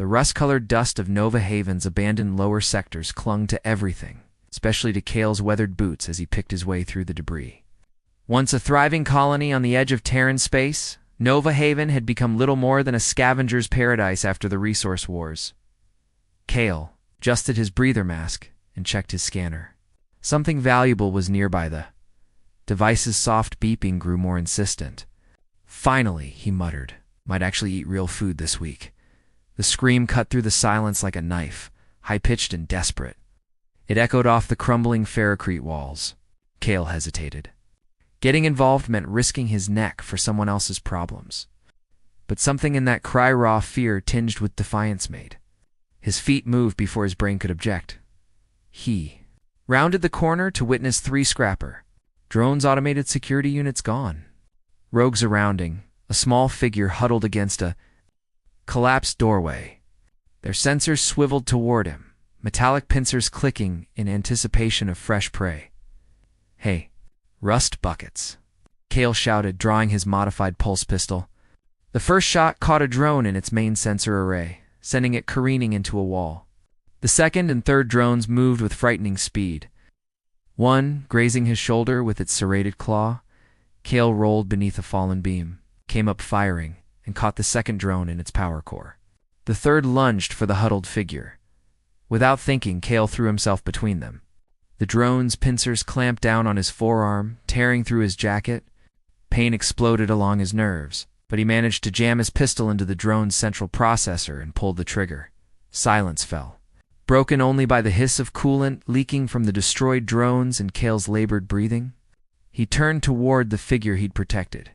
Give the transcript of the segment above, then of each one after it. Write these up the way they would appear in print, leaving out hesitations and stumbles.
The rust-colored dust of Nova Haven's abandoned lower sectors clung to everything, especially to Kale's weathered boots as he picked his way through the debris. Once a thriving colony on the edge of Terran space, Nova Haven had become little more than a scavenger's paradise after the resource wars. Kale adjusted his breather mask and checked his scanner. Something valuable was nearby. The device's soft beeping grew more insistent. Finally, he muttered, might actually eat real food this week. The scream cut through the silence like a knife, high-pitched and desperate. It echoed off the crumbling ferrocrete walls. Kale hesitated. Getting involved meant risking his neck for someone else's problems. But something in that cry raw fear tinged with defiance made. His feet moved before his brain could object. He rounded the corner to witness 3 scrapper. Drone's automated security units gone. Rogue surrounding, a small figure huddled against a collapsed doorway. Their sensors swiveled toward him, metallic pincers clicking in anticipation of fresh prey. Hey, rust buckets, Kale shouted, drawing his modified pulse pistol. The first shot caught a drone in its main sensor array, sending it careening into a wall. The second and third drones moved with frightening speed. One, grazing his shoulder with its serrated claw, Kale rolled beneath a fallen beam, came up firing, and caught the second drone in its power core. The third lunged for the huddled figure. Without thinking, Kale threw himself between them. The drone's pincers clamped down on his forearm, tearing through his jacket. Pain exploded along his nerves, but he managed to jam his pistol into the drone's central processor and pulled the trigger. Silence fell, broken only by the hiss of coolant leaking from the destroyed drones and Kale's labored breathing. He turned toward the figure he'd protected.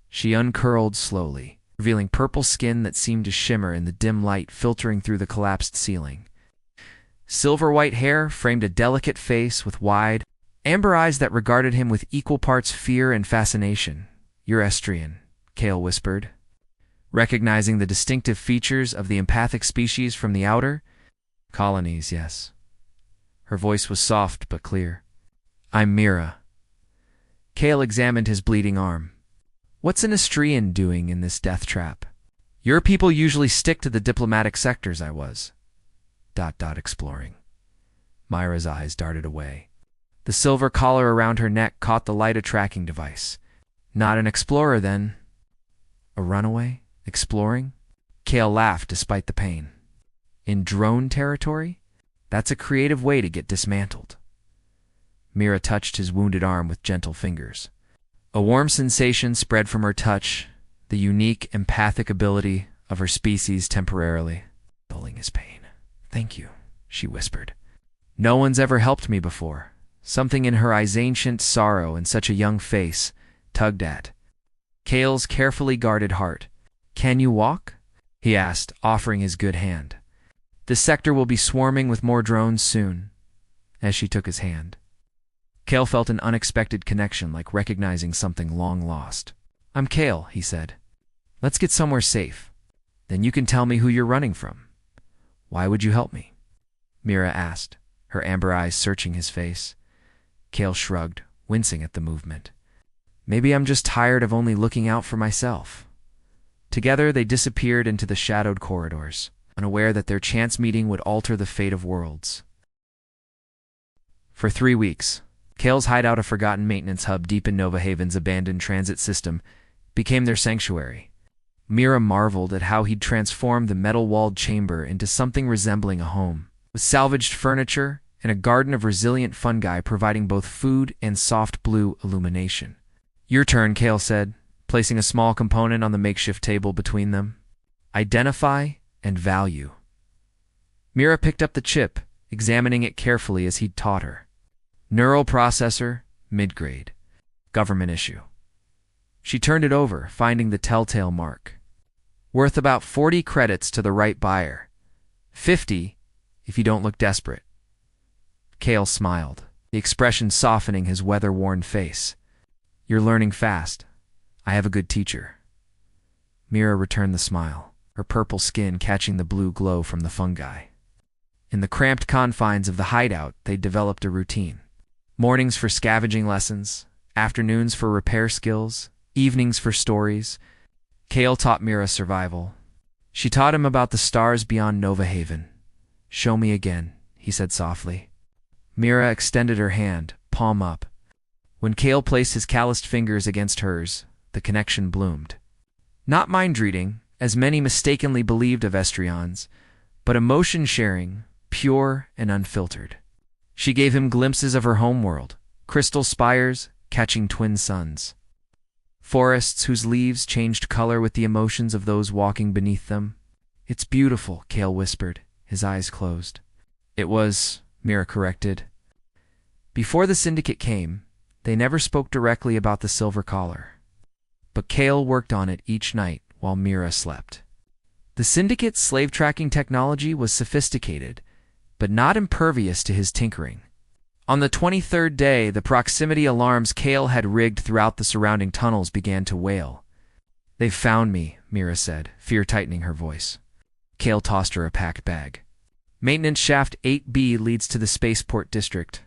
She uncurled slowly, revealing purple skin that seemed to shimmer in the dim light filtering through the collapsed ceiling. Silver-white hair framed a delicate face with wide, amber eyes that regarded him with equal parts fear and fascination. "You're Estrian," Kale whispered. Recognizing the distinctive features of the empathic species from the outer colonies, yes. Her voice was soft but clear. "I'm Mira." Kale examined his bleeding arm. "What's an Estrian doing in this death trap? Your people usually stick to the diplomatic sectors I was. ... exploring." Myra's eyes darted away. The silver collar around her neck caught the light of tracking device. "Not an explorer, then?" "A runaway? Exploring?" Kale laughed despite the pain. "In drone territory? That's a creative way to get dismantled." Mira touched his wounded arm with gentle fingers. A warm sensation spread from her touch, the unique empathic ability of her species temporarily dulling his pain. "Thank you," she whispered. "No one's ever helped me before." Something in her eyes, ancient sorrow in such a young face, tugged at Kale's carefully guarded heart. "Can you walk?" he asked, offering his good hand. "This sector will be swarming with more drones soon." As she took his hand, Kale felt an unexpected connection, like recognizing something long lost. "I'm Kale," he said. "Let's get somewhere safe. Then you can tell me who you're running from." "Why would you help me?" Mira asked, her amber eyes searching his face. Kale shrugged, wincing at the movement. "Maybe I'm just tired of only looking out for myself." Together they disappeared into the shadowed corridors, unaware that their chance meeting would alter the fate of worlds. For 3 weeks, Kale's hideout, a forgotten maintenance hub deep in Nova Haven's abandoned transit system, became their sanctuary. Mira marveled at how he'd transformed the metal-walled chamber into something resembling a home, with salvaged furniture and a garden of resilient fungi providing both food and soft blue illumination. "Your turn," Kale said, placing a small component on the makeshift table between them. "Identify and value." Mira picked up the chip, examining it carefully as he'd taught her. Neural processor, mid-grade. Government issue. She turned it over, finding the telltale mark. Worth about 40 credits to the right buyer. 50 if you don't look desperate. Kale smiled, the expression softening his weather-worn face. "You're learning fast. I have a good teacher." Mira returned the smile, her purple skin catching the blue glow from the fungi. In the cramped confines of the hideout, they developed a routine. Mornings for scavenging lessons, afternoons for repair skills, evenings for stories. Kale taught Mira survival. She taught him about the stars beyond Nova Haven. "Show me again," he said softly. Mira extended her hand, palm up. When Kale placed his calloused fingers against hers, the connection bloomed. Not mind-reading, as many mistakenly believed of Estrians, but emotion-sharing, pure and unfiltered. She gave him glimpses of her homeworld, crystal spires catching twin suns, forests whose leaves changed color with the emotions of those walking beneath them. "It's beautiful," Kale whispered, his eyes closed. "It was," Mira corrected. Before the syndicate came, they never spoke directly about the silver collar. But Kale worked on it each night while Mira slept. The syndicate's slave-tracking technology was sophisticated, but not impervious to his tinkering. On the 23rd day, the proximity alarms Kale had rigged throughout the surrounding tunnels began to wail. "They've found me," Mira said, fear tightening her voice. Kale tossed her a packed bag. "Maintenance shaft 8B leads to the spaceport district.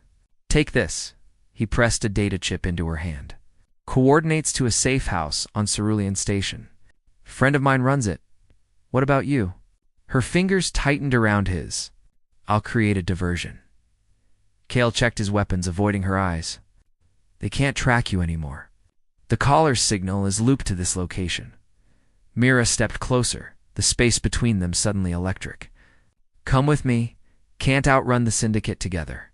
Take this." He pressed a data chip into her hand. "Coordinates to a safe house on Cerulean Station. Friend of mine runs it. What about you?" Her fingers tightened around his. "I'll create a diversion." Kale checked his weapons, avoiding her eyes. "They can't track you anymore. The collar's signal is looped to this location." Mira stepped closer, the space between them suddenly electric. "Come with me. Can't outrun the syndicate together."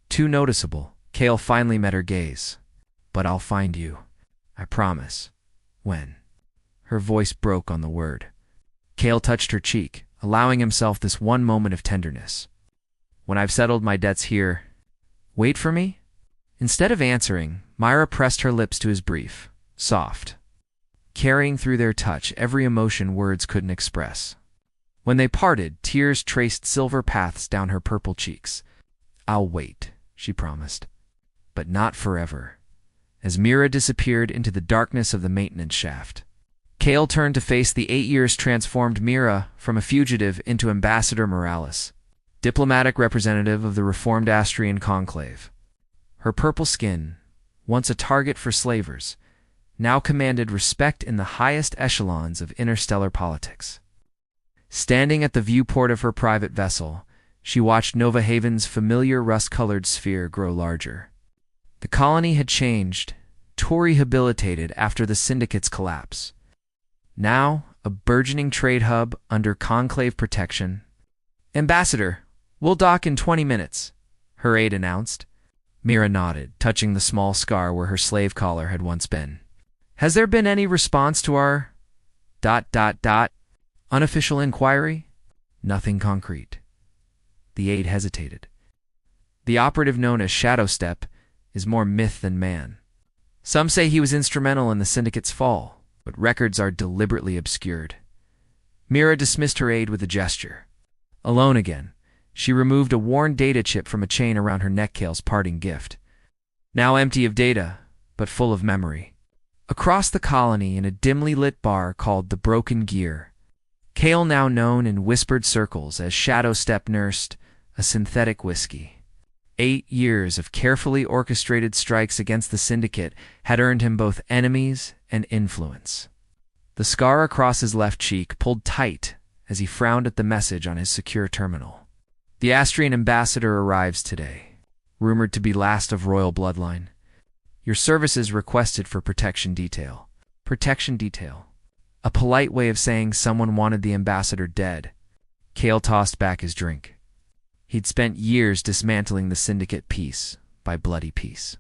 Too noticeable, Kale finally met her gaze. "But I'll find you. I promise." "When?" Her voice broke on the word. Kale touched her cheek, allowing himself this one moment of tenderness. "When I've settled my debts here. Wait for me?" Instead of answering, Myra pressed her lips to his brief, soft, carrying through their touch every emotion words couldn't express. When they parted, tears traced silver paths down her purple cheeks. "I'll wait," she promised. But not forever. As Mira disappeared into the darkness of the maintenance shaft, Kale turned to face the 8 years transformed Mira from a fugitive into Ambassador Morales, diplomatic representative of the reformed Astrian conclave. Her purple skin, once a target for slavers, now commanded respect in the highest echelons of interstellar politics. Standing at the viewport of her private vessel, she watched Nova Haven's familiar rust-colored sphere grow larger. The colony had changed, rehabilitated after the syndicate's collapse. Now, a burgeoning trade hub under conclave protection. "Ambassador, we'll dock in 20 minutes, her aide announced. Mira nodded, touching the small scar where her slave collar had once been. "Has there been any response to our... unofficial inquiry?" "Nothing concrete." The aide hesitated. "The operative known as Shadow Step is more myth than man. Some say he was instrumental in the syndicate's fall, but records are deliberately obscured." Mira dismissed her aide with a gesture. Alone again, she removed a worn data chip from a chain around her neck, Kale's parting gift. Now empty of data, but full of memory. Across the colony, in a dimly lit bar called the Broken Gear, Kale, now known in whispered circles as Shadow Step, nursed a synthetic whiskey. 8 years of carefully orchestrated strikes against the syndicate had earned him both enemies and influence. The scar across his left cheek pulled tight as he frowned at the message on his secure terminal. "The Astrian ambassador arrives today, rumored to be last of royal bloodline. Your services requested for protection detail." Protection detail. A polite way of saying someone wanted the ambassador dead. Kale tossed back his drink. He'd spent years dismantling the syndicate piece by bloody piece,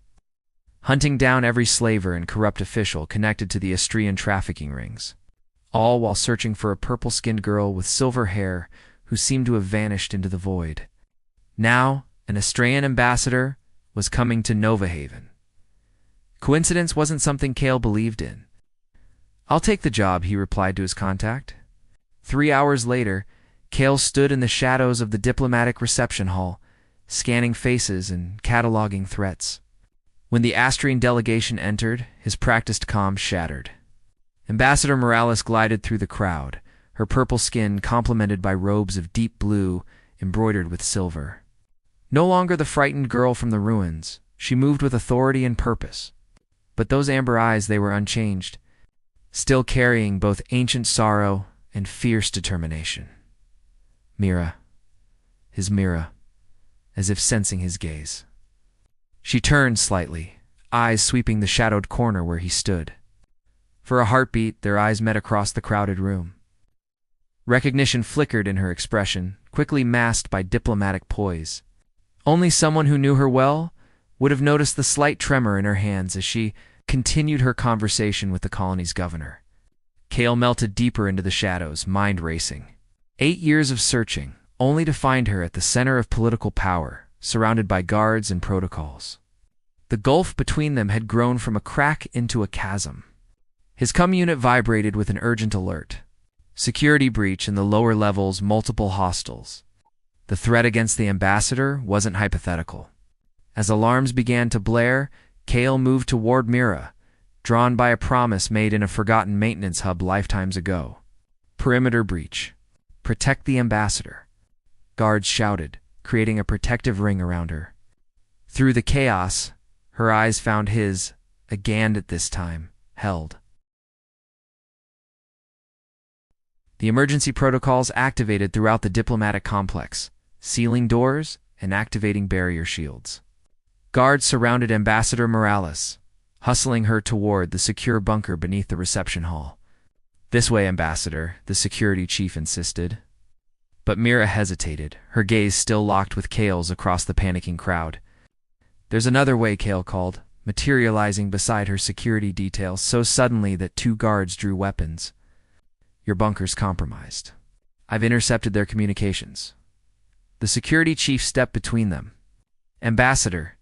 hunting down every slaver and corrupt official connected to the Astrian trafficking rings, all while searching for a purple-skinned girl with silver hair who seemed to have vanished into the void. Now, an Astrian ambassador was coming to Nova Haven. Coincidence wasn't something Kale believed in. "I'll take the job," he replied to his contact. 3 hours later, Kale stood in the shadows of the diplomatic reception hall, scanning faces and cataloging threats. When the Astrian delegation entered, his practiced calm shattered. Ambassador Morales glided through the crowd, her purple skin complemented by robes of deep blue embroidered with silver. No longer the frightened girl from the ruins, she moved with authority and purpose. But those amber eyes, they were unchanged, still carrying both ancient sorrow and fierce determination. Mira, his Mira, as if sensing his gaze. She turned slightly, eyes sweeping the shadowed corner where he stood. For a heartbeat, their eyes met across the crowded room. Recognition flickered in her expression, quickly masked by diplomatic poise. Only someone who knew her well would have noticed the slight tremor in her hands as she continued her conversation with the colony's governor. Kale melted deeper into the shadows, mind racing. 8 years of searching, only to find her at the center of political power, surrounded by guards and protocols. The gulf between them had grown from a crack into a chasm. His unit vibrated with an urgent alert. Security breach in the lower levels, multiple hostiles. The threat against the ambassador wasn't hypothetical. As alarms began to blare, Kale moved toward Mira, drawn by a promise made in a forgotten maintenance hub lifetimes ago. Perimeter breach. Protect the ambassador. Guards shouted, creating a protective ring around her. Through the chaos, her eyes found his, again at this time, held. The emergency protocols activated throughout the diplomatic complex, sealing doors and activating barrier shields. Guards surrounded Ambassador Morales, hustling her toward the secure bunker beneath the reception hall. "This way, Ambassador," the security chief insisted. But Mira hesitated, her gaze still locked with Kale's across the panicking crowd. "There's another way," Kale called, materializing beside her security detail so suddenly that 2 guards drew weapons. "Your bunker's compromised. I've intercepted their communications." The security chief stepped between them. "Ambassador,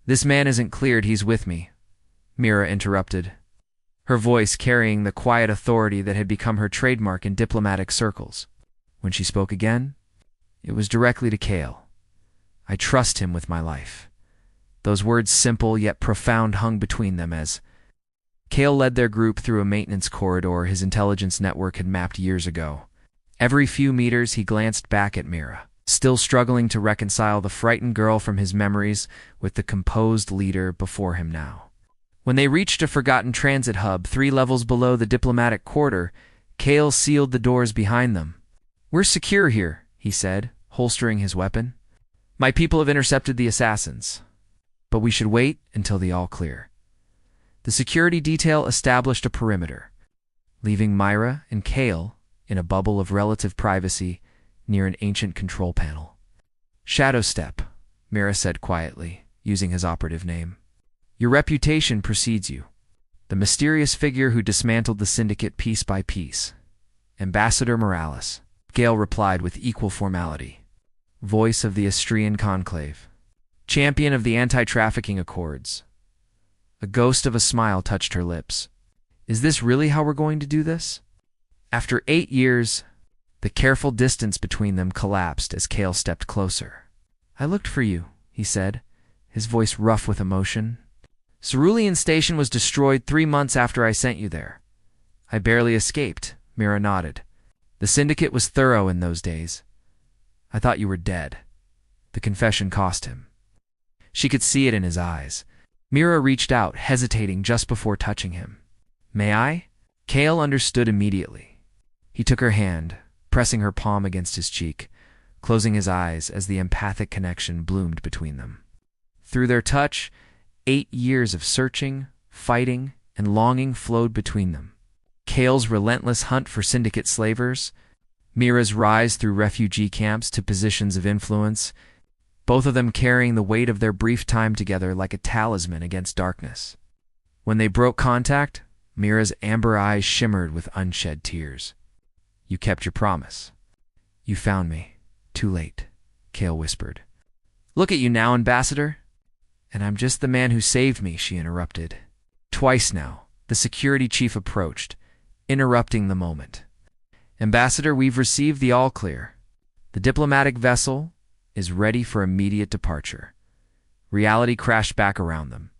this man isn't cleared, he's with me," Mira interrupted, her voice carrying the quiet authority that had become her trademark in diplomatic circles. When she spoke again, it was directly to Kale. "I trust him with my life." Those words, simple yet profound, hung between them as Kale led their group through a maintenance corridor his intelligence network had mapped years ago. Every few meters he glanced back at Mira, still struggling to reconcile the frightened girl from his memories with the composed leader before him now. When they reached a forgotten transit hub 3 levels below the diplomatic quarter, Kale sealed the doors behind them. "We're secure here," he said, holstering his weapon. "My people have intercepted the assassins, but we should wait until the all-clear." The security detail established a perimeter, leaving Myra and Kale in a bubble of relative privacy near an ancient control panel. "Shadow Step," Mira said quietly, using his operative name. "Your reputation precedes you. The mysterious figure who dismantled the syndicate piece by piece. Ambassador Morales," Gale replied with equal formality. "Voice of the Astrian Conclave. Champion of the anti-trafficking accords." A ghost of a smile touched her lips. "Is this really how we're going to do this?" After 8 years, the careful distance between them collapsed as Kale stepped closer. "I looked for you," he said, his voice rough with emotion. "Cerulean Station was destroyed 3 months after I sent you there." "I barely escaped," Mira nodded. "The syndicate was thorough in those days. I thought you were dead." The confession cost him. She could see it in his eyes. Mira reached out, hesitating just before touching him. "May I?" Kale understood immediately. He took her hand, pressing her palm against his cheek, closing his eyes as the empathic connection bloomed between them. Through their touch, 8 years of searching, fighting, and longing flowed between them. Kale's relentless hunt for syndicate slavers, Mira's rise through refugee camps to positions of influence, both of them carrying the weight of their brief time together like a talisman against darkness. When they broke contact, Mira's amber eyes shimmered with unshed tears. "You kept your promise. You found me. Too late," Kale whispered. "Look at you now, Ambassador." "And I'm just the man who saved me," she interrupted. Twice now, the security chief approached, interrupting the moment. "Ambassador, we've received the all-clear. The diplomatic vessel is ready for immediate departure." Reality crashed back around them.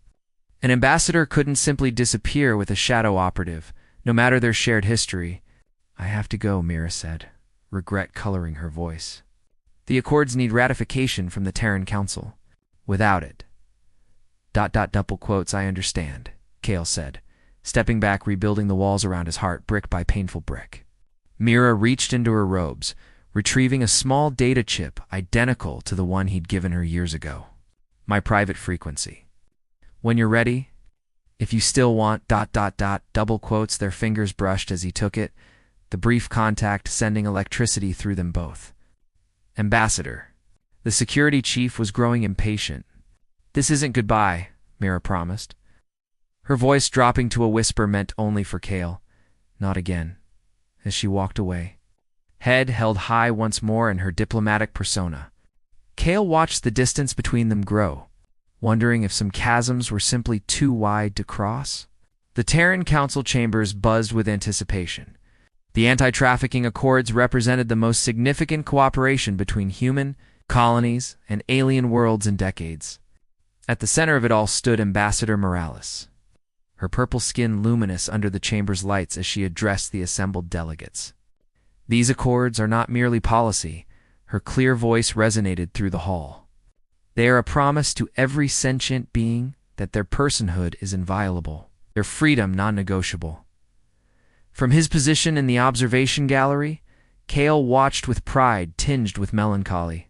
An ambassador couldn't simply disappear with a shadow operative, no matter their shared history. "I have to go," Mira said, regret coloring her voice. "The accords need ratification from the Terran Council. Without it..." Double quotes, "I understand," Kale said, stepping back, rebuilding the walls around his heart brick by painful brick. Mira reached into her robes, retrieving a small data chip identical to the one he'd given her years ago. My private frequency. When you're ready, if you still want ... double quotes, their fingers brushed as he took it, the brief contact sending electricity through them both. Ambassador. The security chief was growing impatient. This isn't goodbye, Mira promised. Her voice dropping to a whisper meant only for Kale. Not again. As she walked away, head held high once more in her diplomatic persona. Kale watched the distance between them grow, wondering if some chasms were simply too wide to cross. The Terran Council chambers buzzed with anticipation. The anti-trafficking accords represented the most significant cooperation between human colonies and alien worlds in decades. At the center of it all stood Ambassador Morales, her purple skin luminous under the chamber's lights as she addressed the assembled delegates. These accords are not merely policy, her clear voice resonated through the hall. They are a promise to every sentient being that their personhood is inviolable, their freedom non-negotiable. From his position in the observation gallery, Kale watched with pride tinged with melancholy.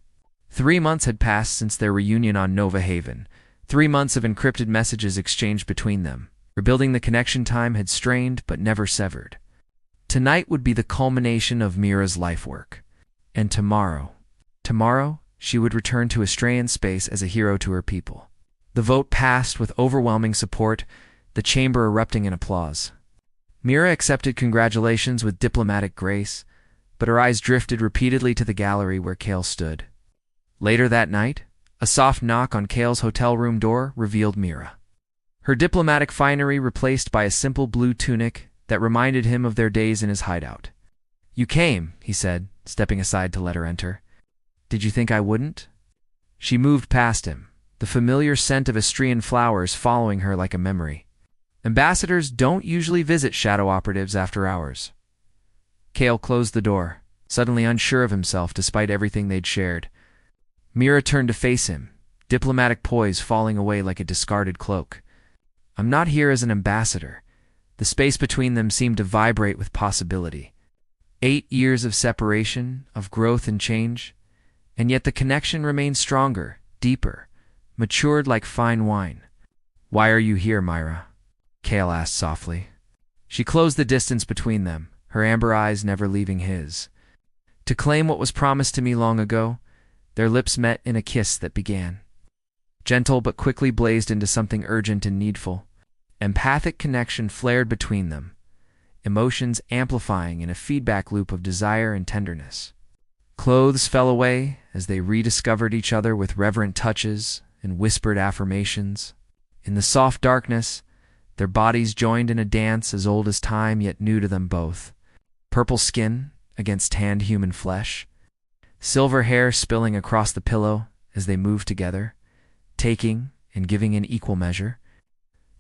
3 months had passed since their reunion on Nova Haven, 3 months of encrypted messages exchanged between them. Rebuilding the connection time had strained but never severed. Tonight would be the culmination of Mira's life work. And tomorrow, she would return to Australian space as a hero to her people. The vote passed with overwhelming support, the chamber erupting in applause. Mira accepted congratulations with diplomatic grace, but her eyes drifted repeatedly to the gallery where Kale stood. Later that night, a soft knock on Kale's hotel room door revealed Mira. Her diplomatic finery replaced by a simple blue tunic that reminded him of their days in his hideout. "You came," he said, stepping aside to let her enter. "Did you think I wouldn't?" She moved past him, the familiar scent of Austrian flowers following her like a memory. Ambassadors don't usually visit shadow operatives after hours. Kale closed the door, suddenly unsure of himself despite everything they'd shared. Mira turned to face him, diplomatic poise falling away like a discarded cloak. "I'm not here as an ambassador." The space between them seemed to vibrate with possibility. 8 years of separation, of growth and change, and yet the connection remained stronger, deeper, matured like fine wine. "Why are you here, Myra?" Kale asked softly. She closed the distance between them, her amber eyes never leaving his. "To claim what was promised to me long ago." Their lips met in a kiss that began. Gentle but quickly blazed into something urgent and needful. Empathic connection flared between them, emotions amplifying in a feedback loop of desire and tenderness. Clothes fell away as they rediscovered each other with reverent touches and whispered affirmations. In the soft darkness, their bodies joined in a dance as old as time yet new to them both. Purple skin against tanned human flesh, silver hair spilling across the pillow as they moved together, taking and giving in equal measure.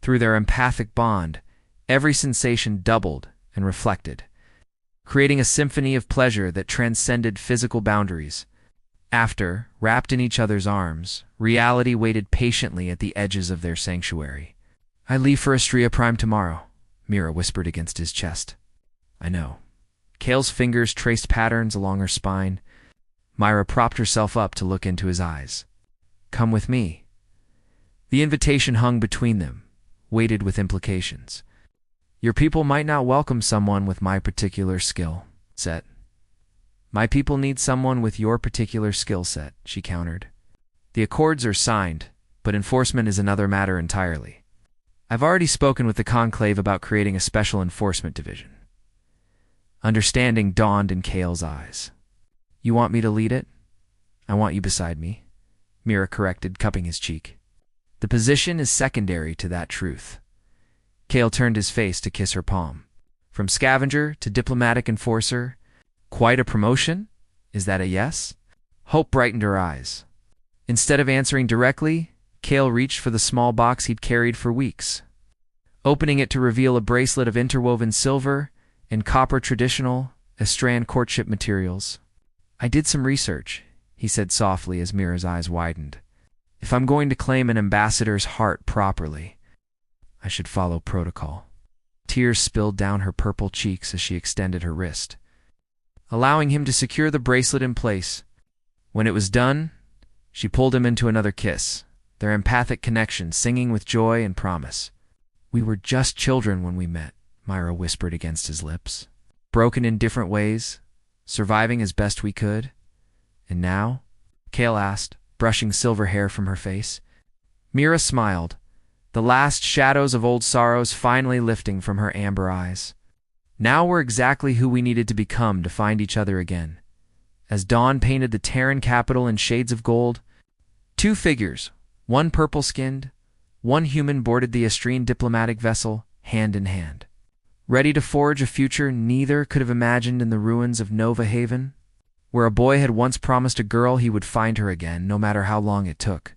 Through their empathic bond, every sensation doubled and reflected, creating a symphony of pleasure that transcended physical boundaries. After, wrapped in each other's arms, reality waited patiently at the edges of their sanctuary. "I leave for Astria Prime tomorrow," Mira whispered against his chest. "I know." Kale's fingers traced patterns along her spine. Myra propped herself up to look into his eyes. "Come with me." The invitation hung between them, weighted with implications. "Your people might not welcome someone with my particular skill set." "My people need someone with your particular skill set," she countered. "The accords are signed, but enforcement is another matter entirely. I've already spoken with the Conclave about creating a special enforcement division." Understanding dawned in Kale's eyes. "You want me to lead it?" "I want you beside me," Mira corrected, cupping his cheek. "The position is secondary to that truth." Kale turned his face to kiss her palm. From scavenger to diplomatic enforcer, quite a promotion? Is that a yes? Hope brightened her eyes. Instead of answering directly, Kale reached for the small box he'd carried for weeks, opening it to reveal a bracelet of interwoven silver and copper traditional Australian courtship materials. "I did some research," he said softly as Mira's eyes widened. "If I'm going to claim an ambassador's heart properly, I should follow protocol." Tears spilled down her purple cheeks as she extended her wrist. allowing him to secure the bracelet in place. When it was done, she pulled him into another kiss, their empathic connection singing with joy and promise. "We were just children when we met," Myra whispered against his lips. "Broken in different ways, surviving as best we could. And now?" Cale asked, brushing silver hair from her face. Mira smiled, the last shadows of old sorrows finally lifting from her amber eyes. "Now we're exactly who we needed to become to find each other again." As dawn painted the Terran capital in shades of gold, two figures, one purple-skinned, one human, boarded the Astrian diplomatic vessel, hand in hand. Ready to forge a future neither could have imagined in the ruins of Nova Haven, where a boy had once promised a girl he would find her again, no matter how long it took.